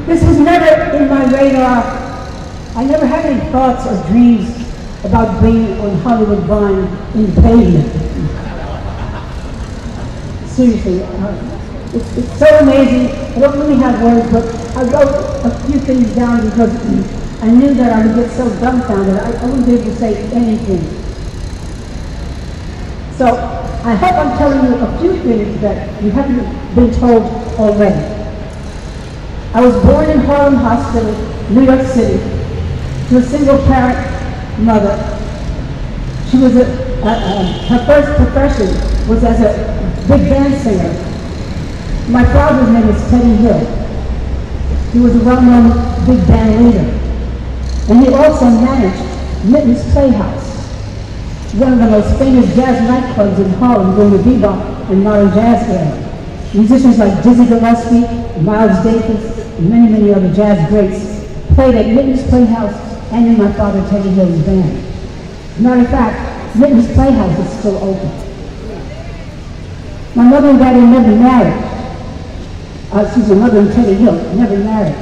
This was never in my radar. I never had any thoughts or dreams about being on Hollywood Vine in the pavement. Seriously, it's so amazing. I don't really have words, but I wrote a few things down because I knew that I would get so dumbfounded. I wouldn't be able to say anything. So I hope I'm telling you a few things that you haven't been told already. I was born in Harlem Hospital, New York City, to a single-parent mother. She was her first profession was as a big band singer. My father's name was Teddy Hill. He was a well-known big band leader. And he also managed Mitten's Playhouse, one of the most famous jazz nightclubs in Harlem during the bebop and modern jazz era. Musicians like Dizzy Gillespie, Miles Davis, and many, many other jazz greats played at Mitten's Playhouse and in my father Teddy Hill's band. As a matter of fact, Mitten's Playhouse is still open. My mother and daddy never married. Mother and Teddy Hill never married.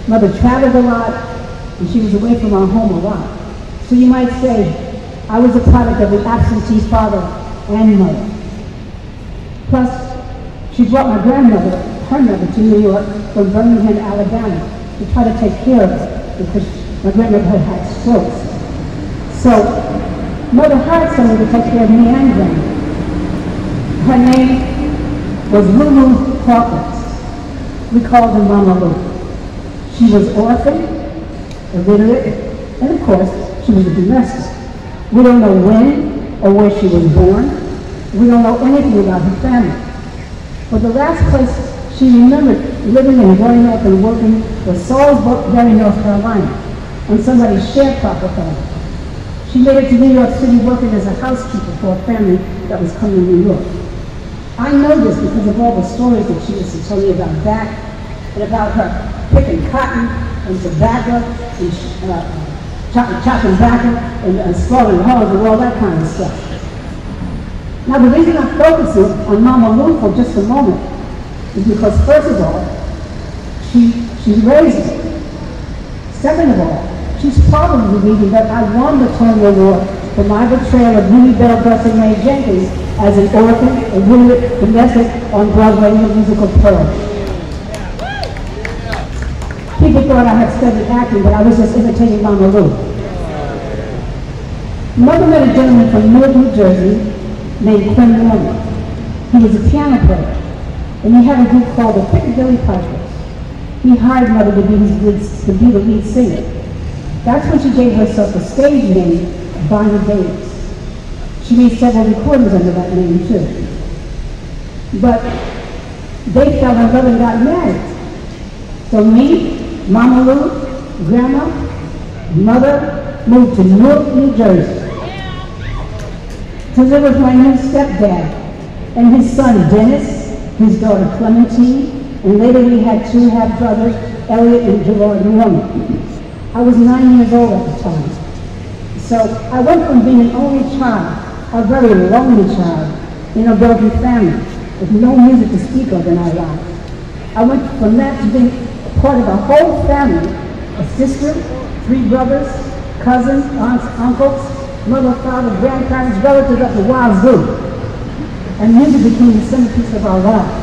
Mother traveled a lot, and she was away from our home a lot. So you might say, I was a product of an absentee father and mother. Plus, she brought my grandmother, her mother, to New York from Birmingham, Alabama, to try to take care of her, because my grandmother had had strokes. So, mother hired someone to take care of me and grandma. Her name was Lulu Hawkins. We called her Mama Lou. She was orphaned, illiterate, and of course, she was a domestic. We don't know when or where she was born. We don't know anything about her family. But the last place she remembered living and growing up and working was Salisbury, North Carolina, on somebody's sharecropper farm. She made it to New York City working as a housekeeper for a family that was coming to New York. I know this because of all the stories that she used to tell me about that, and about her picking cotton and tobacco, and chopping tobacco, and slaughtering hogs and all that kind of stuff. Now the reason I'm focusing on Mama Lou for just a moment is because first of all, she raised me. Second of all, she's probably the reason that I won the Tony Award for my portrayal of Ruby Bell Bussing Mae Jenkins as an orphan, a illiterate domestic on Broadway in the musical Pearl. People thought I had studied acting, but I was just imitating Mama Lou. Mother met a gentleman from Newark, New Jersey, named Quinn Norman. He was a piano player, and he had a group called the Piccadilly Pipers. He hired Mother to be the lead singer. That's when she gave herself a stage name, Bonnie Davis. She made several recordings under that name too. But they fell in love and got married. So me, Mama Lou, Grandma, Mother moved to Newark, New Jersey to live with my new stepdad and his son Dennis, his daughter Clementine, and later we had two half-brothers, Elliot and Gerard Norman. I was 9 years old at the time. So I went from being an only child, a very lonely child, in a broken family, with no music to speak of in our lives. I went from that to being part of a whole family, a sister, 3 brothers, cousins, aunts, uncles, mother, father, grandparents, relatives up the wazoo. And music became the centerpiece of our lives.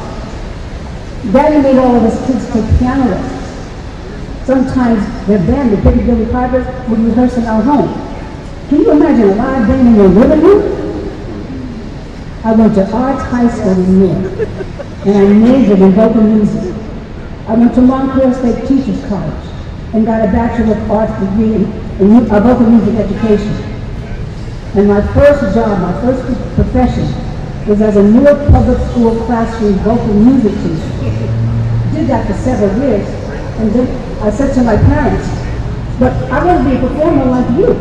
Daddy made all of us kids take piano lessons. Sometimes their band, the Piccadilly Pipers, would rehearse in our home. Can you imagine a live band in your living room? I went to Arts High School in New York, and I majored in vocal music. I went to Montclair State Teachers College and got a Bachelor of Arts degree in vocal music education. And my first job, my first profession, was as a Newark Public School classroom vocal music teacher. Did that for several years, and then I said to my parents, but I want to be a performer like you.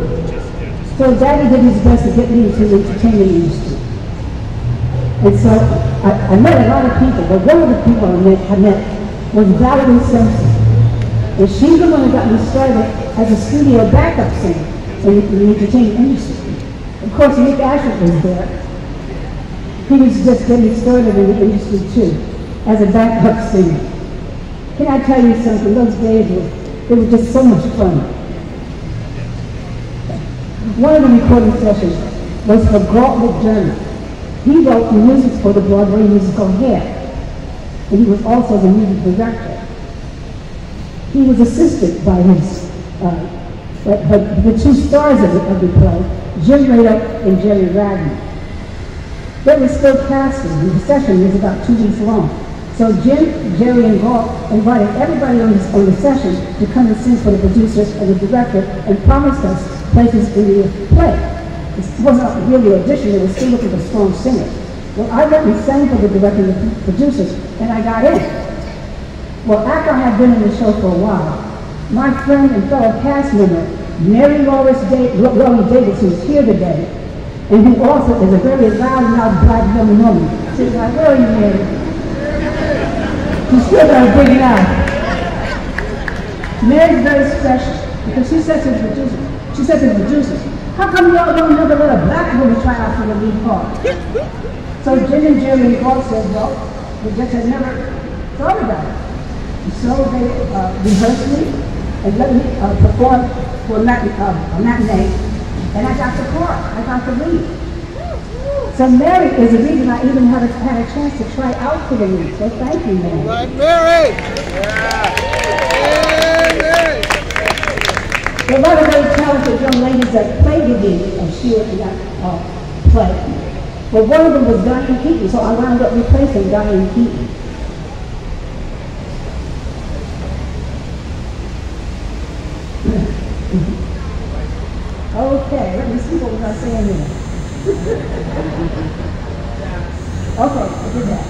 So Daddy did his best to get me into the entertainment industry. And so I met a lot of people, but one of the people I met was Valerie Simpson. And she's the one that got me started as a studio backup singer in the entertainment industry. Of course, Nick Asher was there. He was just getting started in the industry too, as a backup singer. Can I tell you something? Those days were just so much fun. One of the recording sessions was for Galt McDermott. He wrote the music for the Broadway musical Hair, and he was also the music director. He was assisted by his, the two stars of the play, Jim Rado and Jerry Ragnar. They were still casting, and the session was about 2 weeks long. So Jim, Jerry, and Galt invited everybody on the session to come and sing for the producers and the director and promised us places in the play. It wasn't really an audition, they were still looking for strong singers. Well, I went and sang for the director and the producers, and I got in. Well, after I had been in the show for a while, my friend and fellow cast member, Mary Laurie Davis, who's here today, and who also is a very loud black young woman, she's like, where are you, Mary? She's still got a big mouth. Mary's very special, because she says to the producers, how come y'all don't never let a black woman try out for the lead part? So Jim and Jerry and Galt said, well, we just had never thought about it. So they rehearsed me and let me perform for a matinee, and I got the part, I got the lead. So Mary is the reason I even had a chance to try out for the lead, so thank you, Mary. Right, Mary! Yeah. There are a lot of very talented young ladies that played the lead of Sheila in that play. But one of them was Diane Keaton, so I wound up replacing Diane Keaton. Okay, let me see what was I saying here. Okay, I did that.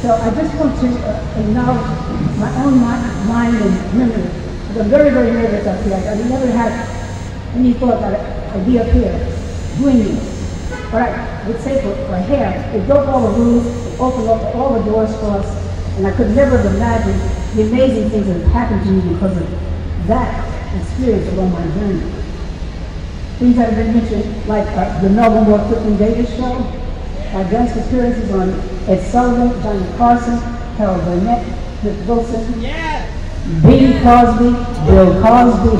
So I just want to acknowledge my own mind and memory. I'm very, very nervous up here. I never had any thought that I'd be up here doing this. But I would say for Hair, it broke all the rules, it opened up all the doors for us, and I could never have imagined the amazing things that have happened to me because of that experience along my journey. Things that have been mentioned, like the Melba Moore Gets show, my guest appearances on Ed Sullivan, Johnny Carson, Harold Burnett, Rick Wilson, Bing Crosby, Bill Cosby.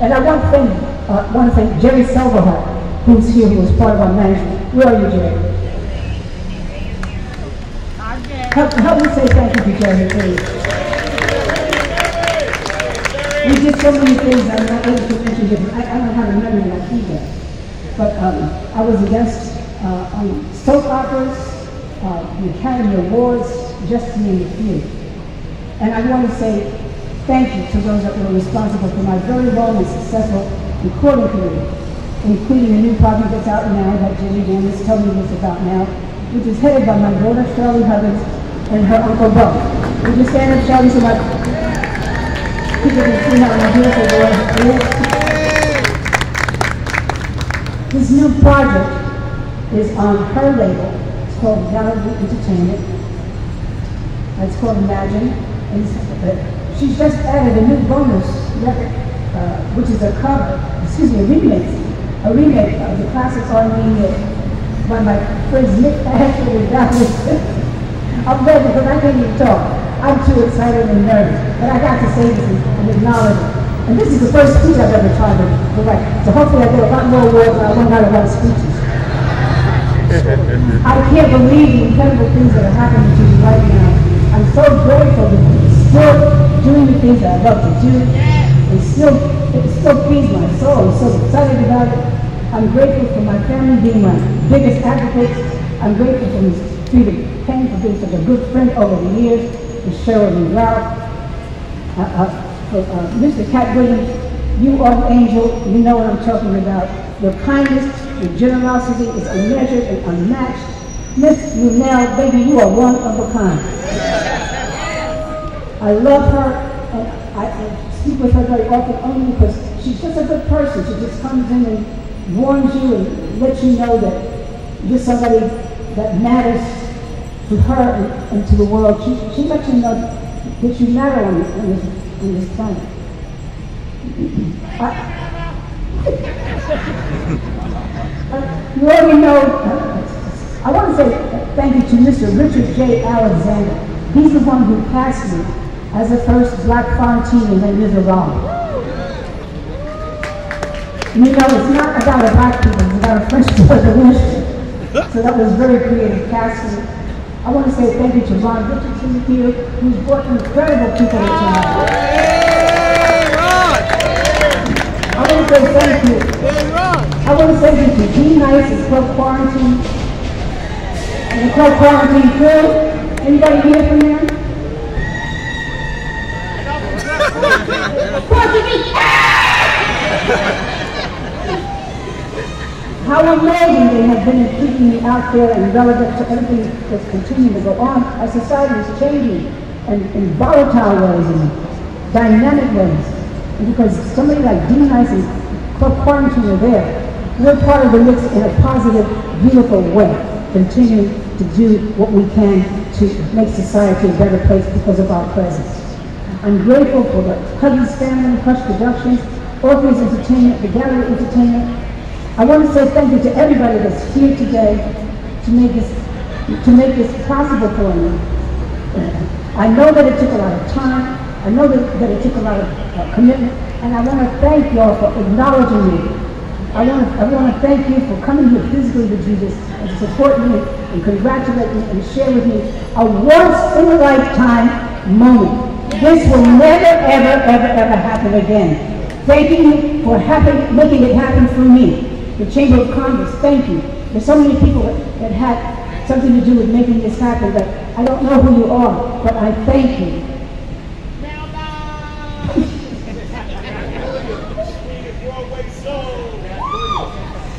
And I want to thank Jerry Silverhart, who's here, who was part of our management. Where are you, Jerry? Help me say thank you to Jerry, please. We did so many things I'm not able to mention here. I don't have a memory like he does. But I was a guest on soap operas, the Academy Awards, just to name a few. And I want to say thank you to those that were responsible for my very long and successful recording career, including a new project that's out now that Jimmy Dan is telling me this about now, which is headed by my daughter Shirley Hubbins and her uncle Bo. Would you stand up, Shirley, so my people can see how my beautiful boy is? This new project is on her label. It's called Gallery Entertainment. It's called Imagine. And she's just added a new bonus record, which is a remake of the classic R&B hit by my friends Nick Ashley and Dallas. I'm ready because I can't even talk. I'm too excited and nervous. But I got to say this and acknowledge it. And this is the first speech I've ever tried to write. So hopefully I get a lot more words and I won't have a lot of speeches. I can't believe the incredible things that are happening to me right now. I'm so grateful to be still doing the things that I love to do. It still feeds my soul. I'm so excited about it. I'm grateful for my family being my biggest advocates. I'm grateful for Ms. Frida Kane for being such a good friend over the years, Ms. Cheryl and Ralph, Mr. Cat Williams. You are an angel. You know what I'm talking about. Your kindness, your generosity is unmeasured and unmatched. Miss Lunell, baby, you are one of a kind. I love her, and I speak with her very often only because she's just a good person. She just comes in and warns you and lets you know that you're somebody that matters to her and to the world. She lets you know that you matter on this planet. You already know, I want to say thank you to Mr. Richard J. Alexander. He's the one who passed me as the first black Fontaine in Les Miserables. You know, it's not about a black people, it's about a French revolution. So that was very creative casting. I want to say thank you to Ron Richardson here, who's brought incredible people to tonight. I want to say thank you. I want to say thank you to G Nice and Club Quarantine. And the Club Quarantine crew. Anybody hear from there? How amazing they have been in keeping me out there and relevant to everything that's continuing to go on. Our society is changing in volatile ways and dynamic ways. And because somebody like D Nice and Club Quarantine are there, we're part of the mix in a positive, beautiful way, continuing to do what we can to make society a better place because of our presence. I'm grateful for the Cousins family, Hush Productions, Orpheus Entertainment, the Gallery Entertainment. I want to say thank you to everybody that's here today to make this possible for me. I know that it took a lot of time. I know that it took a lot of commitment, and I want to thank y'all for acknowledging me. I want to thank you for coming here physically to do this and to support me and congratulate me and share with me a once-in-a-lifetime moment. This will never, ever, ever, ever happen again. Thanking you for making it happen for me. The Chamber of Commerce, thank you. There's so many people that had something to do with making this happen, but I don't know who you are, but I thank you.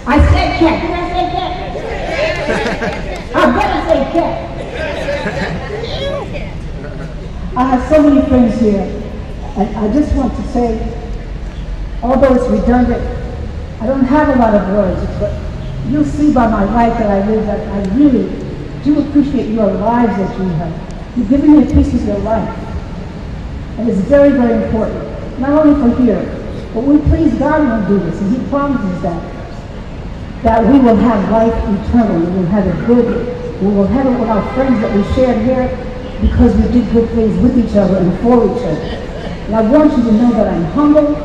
I said cat. Did I say cat? I better say cat. I have so many friends here, and I just want to say, although it's redundant, I don't have a lot of words, but you'll see by my life that I live that I really do appreciate your lives that you have. You've given me a piece of your life. And it's very, very important. Not only for here, but we please God when we do this, and He promises that we will have life eternal. We will have it good. We will have it with our friends that we shared here because we did good things with each other and for each other. And I want you to know that I'm humble.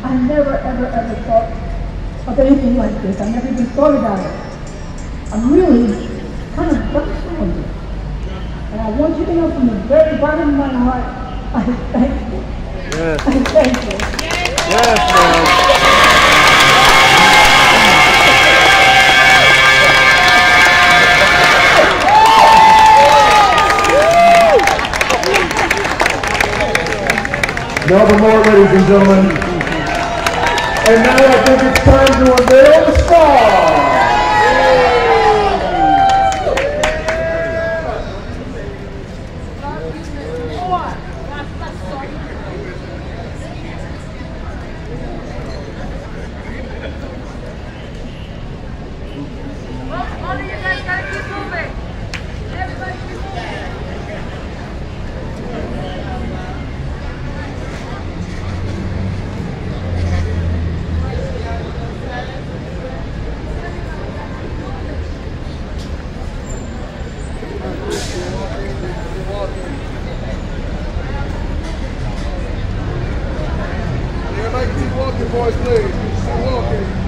I never, ever, ever thought of anything like this. I never even thought about it. I'm really kind of dumbfounded. And I want you to know from the very bottom of my heart, I thank you. Yes. I thank you. Yes, Melba Moore, ladies and gentlemen. And now I think it's time to unveil the star. Everybody keep walking, boys, please. Keep walking.